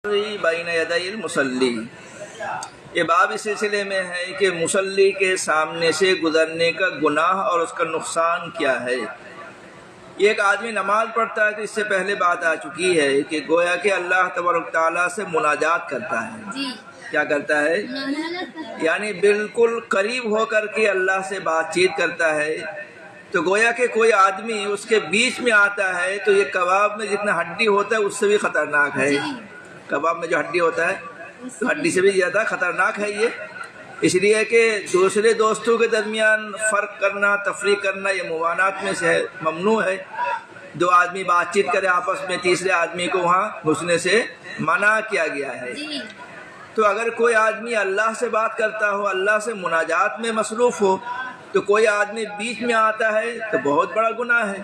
بین یدی المصلی، یہ باب اس سلسلے میں ہے کہ مصلی کے سامنے سے گزرنے کا گناہ اور اس کا نقصان کیا ہے۔ یہ ایک آدمی نماز پڑھتا ہے تو اس سے پہلے بات آ چکی ہے کہ گویا کہ اللہ تبارک تعالیٰ سے مناجات کرتا ہے۔ کیا کرتا ہے؟ یعنی بالکل قریب ہو کر کے اللہ سے بات چیت کرتا ہے۔ تو گویا کہ کوئی آدمی اس کے بیچ میں آتا ہے تو یہ کباب میں جتنا ہڈی ہوتا ہے اس سے بھی خطرناک ہے۔ کباب میں جو ہڈی ہوتا ہے تو ہڈی سے بھی زیادہ خطرناک ہے یہ، اس لیے کہ دوسرے دوستوں کے درمیان فرق کرنا، تفریق کرنا یہ موانات میں سے ممنوع ہے۔ دو آدمی بات چیت کرے آپس میں، تیسرے آدمی کو وہاں گھسنے سے منع کیا گیا ہے۔ تو اگر کوئی آدمی اللہ سے بات کرتا ہو، اللہ سے مناجات میں مصروف ہو، تو کوئی آدمی بیچ میں آتا ہے تو بہت بڑا گناہ ہے۔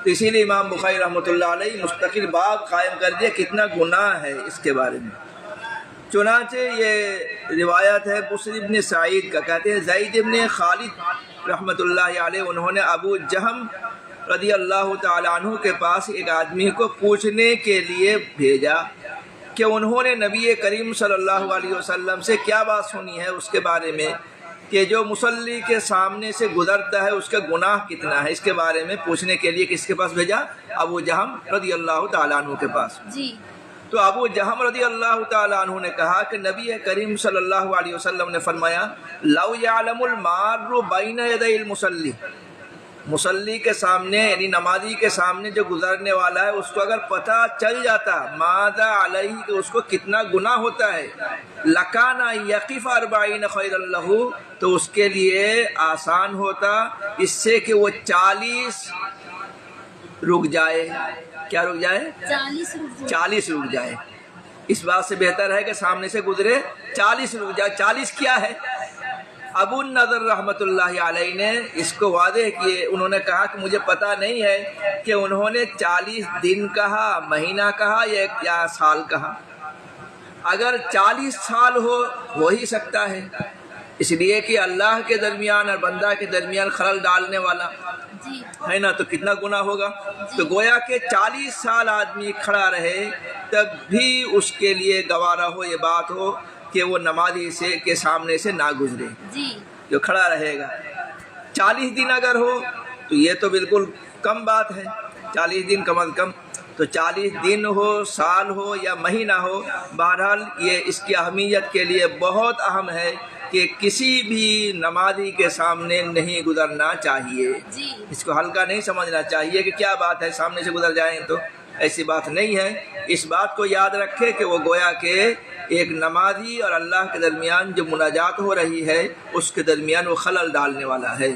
تو اسی لیے امام بخاری رحمۃ اللہ علیہ مستقل باب قائم کر دیا کتنا گناہ ہے اس کے بارے میں۔ چنانچہ یہ روایت ہے بصری ابن سعید کا، کہتے ہیں زید ابن خالد رحمۃ اللہ علیہ انہوں نے ابو جہم رضی اللہ تعالیٰ عنہ کے پاس ایک آدمی کو پوچھنے کے لیے بھیجا کہ انہوں نے نبی کریم صلی اللہ علیہ وسلم سے کیا بات سنی ہے اس کے بارے میں کہ جو مصلی کے سامنے سے گزرتا ہے اس کا گناہ کتنا ہے، اس کے بارے میں پوچھنے کے لیے کس کے پاس بھیجا؟ ابو جہم رضی اللہ تعالیٰ عنہ کے پاس۔ تو ابو جہم رضی اللہ تعالیٰ عنہ نے کہا کہ نبی کریم صلی اللہ علیہ وسلم نے فرمایا لو یعلم المار بین یدی المصلی، مصلی کے سامنے یعنی نمازی کے سامنے جو گزرنے والا ہے اس کو اگر پتہ چل جاتا ماذا علیہ کہ اس کو کتنا گناہ ہوتا ہے، لکان یقف 40 خیر لہ، تو اس کے لیے آسان ہوتا اس سے کہ وہ 40 رک جائے۔ کیا رک جائے؟ 40 رک جائے۔ اس بات سے بہتر ہے کہ سامنے سے گزرے 40 رک جائے۔ 40 کیا ہے؟ ابو النضر رحمۃ اللہ علیہ نے اس کو واضح کیے، انہوں نے کہا کہ مجھے پتہ نہیں ہے کہ انہوں نے 40 دن کہا، مہینہ کہا یا سال کہا۔ اگر 40 سال ہو ہی سکتا ہے، اس لیے کہ اللہ کے درمیان اور بندہ کے درمیان خلل ڈالنے والا ہے نا، تو کتنا گناہ ہوگا۔ تو گویا کہ 40 سال آدمی کھڑا رہے تب بھی اس کے لیے گوارا ہو، یہ بات ہو کہ وہ نمازی کے سامنے سے نہ گزرے، جو کھڑا رہے گا۔ 40 دن اگر ہو تو یہ تو بالکل کم بات ہے، 40 دن کم از کم۔ تو 40 دن ہو، سال ہو یا مہینہ ہو، بہرحال یہ اس کی اہمیت کے لیے بہت اہم ہے کہ کسی بھی نمازی کے سامنے نہیں گزرنا چاہیے۔ اس کو ہلکا نہیں سمجھنا چاہیے کہ کیا بات ہے سامنے سے گزر جائیں، تو ایسی بات نہیں ہے۔ اس بات کو یاد رکھے کہ وہ گویا کہ ایک نمازی اور اللہ کے درمیان جو مناجات ہو رہی ہے اس کے درمیان وہ خلل ڈالنے والا ہے۔